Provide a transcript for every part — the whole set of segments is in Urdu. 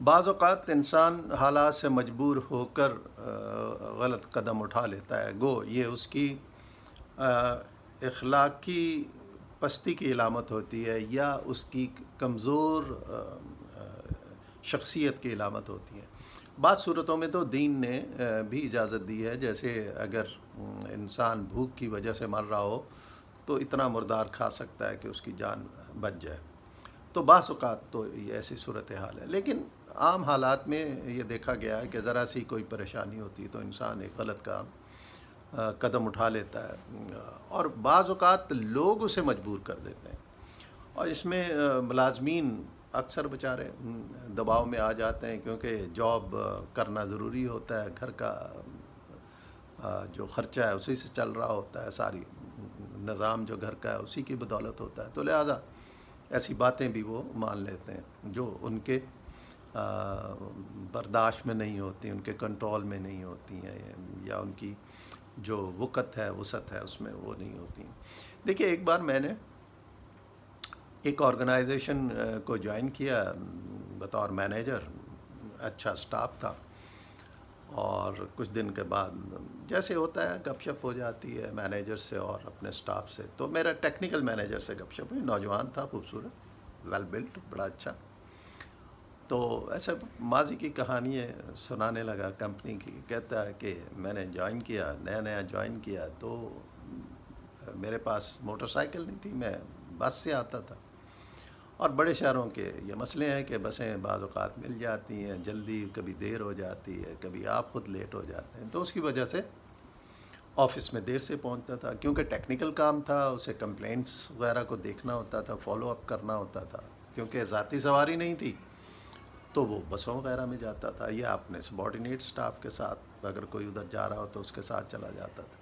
بعض اوقات انسان حالات سے مجبور ہو کر غلط قدم اٹھا لیتا ہے، گو یہ اس کی اخلاقی پستی کی علامت ہوتی ہے یا اس کی کمزور شخصیت کی علامت ہوتی ہے۔ بعض صورتوں میں تو دین نے بھی اجازت دی ہے، جیسے اگر انسان بھوک کی وجہ سے مر رہا ہو تو اتنا مردار کھا سکتا ہے کہ اس کی جان بچ جائے۔ تو بعض اوقات تو یہ ایسی صورتحال ہے، لیکن عام حالات میں یہ دیکھا گیا ہے کہ ذرا سی کوئی پریشانی ہوتی ہے تو انسان ایک غلط کام قدم اٹھا لیتا ہے، اور بعض اوقات لوگ اسے مجبور کر دیتے ہیں، اور اس میں ملازمین اکثر بیچارے دباؤ میں آ جاتے ہیں، کیونکہ جاب کرنا ضروری ہوتا ہے، گھر کا جو خرچہ ہے اسی سے چل رہا ہوتا ہے، ساری نظام جو گھر کا ہے اسی کی بدولت ہوتا ہے، تو لہٰذا ایسی باتیں بھی وہ مان لیتے ہیں جو ان کے برداشت میں نہیں ہوتی، ان کے کنٹرول میں نہیں ہوتی ہیں، یا ان کی جو وسعت ہے اس میں وہ نہیں ہوتی ہیں۔ دیکھیے، ایک بار میں نے ایک آرگنائزیشن کو جوائن کیا بطور مینیجر، اچھا سٹاف تھا، اور کچھ دن کے بعد جیسے ہوتا ہے گپ شپ ہو جاتی ہے مینیجر سے اور اپنے سٹاف سے، تو میرا ٹیکنیکل مینیجر سے گپ شپ ہوئی، نوجوان تھا، خوبصورت، ویل بلٹ، بڑا اچھا، تو ایسے ماضی کی کہانی ہے سنانے لگا کمپنی کی، کہتا ہے کہ میں نے جوائن کیا، نیا جوائن کیا، تو میرے پاس موٹر سائیکل نہیں تھی، میں بس سے آتا تھا، اور بڑے شہروں کے یہ مسئلے ہیں کہ بسیں بعض اوقات مل جاتی ہیں جلدی، کبھی دیر ہو جاتی ہے، کبھی آپ خود لیٹ ہو جاتے ہیں، تو اس کی وجہ سے آفس میں دیر سے پہنچتا تھا، کیونکہ ٹیکنیکل کام تھا، اسے کمپلینٹس وغیرہ کو دیکھنا ہوتا تھا، فالو اپ کرنا ہوتا تھا، کیونکہ ذاتی سواری نہیں تھی تو وہ بسوں وغیرہ میں جاتا تھا، یا اپنے سبارڈینیٹ سٹاف کے ساتھ اگر کوئی ادھر جا رہا ہو تو اس کے ساتھ چلا جاتا تھا۔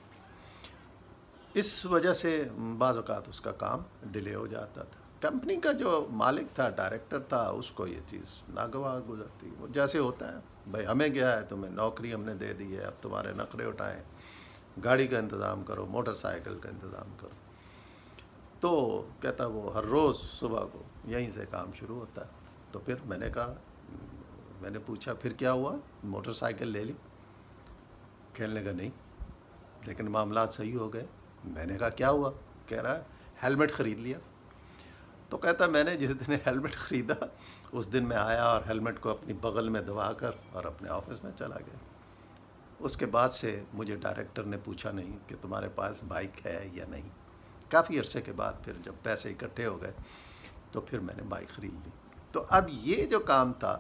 اس وجہ سے بعض اوقات اس کا کام ڈیلے ہو جاتا تھا۔ کمپنی کا جو مالک تھا، ڈائریکٹر تھا، اس کو یہ چیز ناگوار گزرتی، وہ جیسے ہوتا ہے بھائی ہمیں کیا ہے، تمہیں نوکری ہم نے دے دی ہے، اب تمہارے نخرے اٹھائیں، گاڑی کا انتظام کرو، موٹر سائیکل کا انتظام کرو۔ تو کہتا وہ ہر روز صبح کو یہیں سے کام شروع ہوتا ہے۔ تو پھر میں نے کہا، میں نے پوچھا پھر کیا ہوا، موٹر سائیکل لے لی؟ کہنے لگا نہیں، لیکن معاملات صحیح ہو گئے۔ میں نے کہا کیا ہوا؟ کہہ رہا ہے ہیلمٹ خرید لیا۔ تو کہتا میں نے جس دن ہیلمٹ خریدا اس دن میں آیا اور ہیلمٹ کو اپنی بغل میں دبا کر اور اپنے آفس میں چلا گیا۔ اس کے بعد سے مجھے ڈائریکٹر نے پوچھا نہیں کہ تمہارے پاس بائک ہے یا نہیں۔ کافی عرصے کے بعد پھر جب پیسے اکٹھے ہو گئے تو پھر میں نے بائک خرید لی۔ تو اب یہ جو کام تھا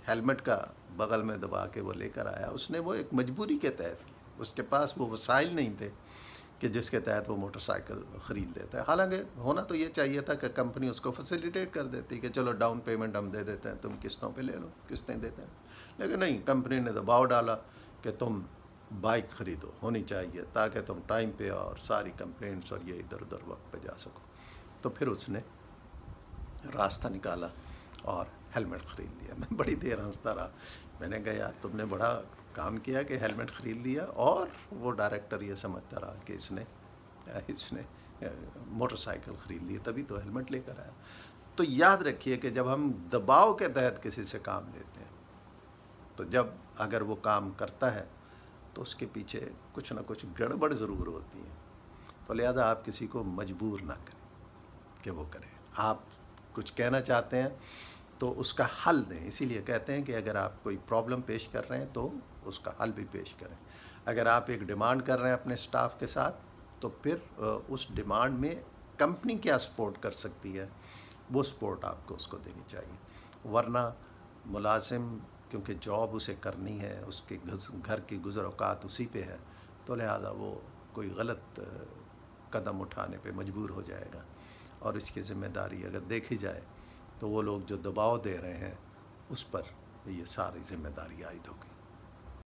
ہیلمٹ کا بغل میں دبا کے وہ لے کر آیا، اس نے وہ ایک مجبوری کے تحت کی، اس کے پاس وہ وسائل نہیں تھے کہ جس کے تحت وہ موٹر سائیکل خرید لیتا ہے۔ حالانکہ ہونا تو یہ چاہیے تھا کہ کمپنی اس کو فیسیلیٹیٹ کر دیتی کہ چلو ڈاؤن پیمنٹ ہم دے دیتے ہیں، تم قسطوں پہ لے لو، قسطیں دیتے ہیں، لیکن نہیں، کمپنی نے دباؤ ڈالا کہ تم بائک خریدو، ہونی چاہیے تاکہ تم ٹائم پہ اور ساری کمپلینٹس اور یہ ادھر ادھر وقت پہ جا سکو۔ تو پھر اس نے راستہ نکالا اور ہیلمٹ خرید لیا۔ میں بڑی دیر ہنستا رہا، میں نے کہا یار تم نے بڑا کام کیا کہ ہیلمٹ خرید لیا، اور وہ ڈائریکٹر یہ سمجھتا رہا کہ اس نے موٹر سائیکل خرید لی تبھی تو ہیلمٹ لے کر آیا۔ تو یاد رکھیے کہ جب ہم دباؤ کے تحت کسی سے کام لیتے ہیں تو جب اگر وہ کام کرتا ہے تو اس کے پیچھے کچھ نہ کچھ گڑبڑ ضرور ہوتی ہے، تو لہذا آپ کسی کو مجبور نہ کریں کہ وہ کرے۔ آپ کچھ کہنا چاہتے ہیں تو اس کا حل دیں، اسی لیے کہتے ہیں کہ اگر آپ کوئی پرابلم پیش کر رہے ہیں تو اس کا حل بھی پیش کریں۔ اگر آپ ایک ڈیمانڈ کر رہے ہیں اپنے سٹاف کے ساتھ تو پھر اس ڈیمانڈ میں کمپنی کیا سپورٹ کر سکتی ہے وہ سپورٹ آپ کو اس کو دینی چاہیے، ورنہ ملازم کیونکہ جاب اسے کرنی ہے، اس کے گھر کی گزر اوقات اسی پہ ہے، تو لہٰذا وہ کوئی غلط قدم اٹھانے پہ مجبور ہو جائے گا، اور اس کی ذمہ داری اگر دیکھی جائے تو وہ لوگ جو دباؤ دے رہے ہیں اس پر یہ ساری ذمہ داری عائد ہوگی۔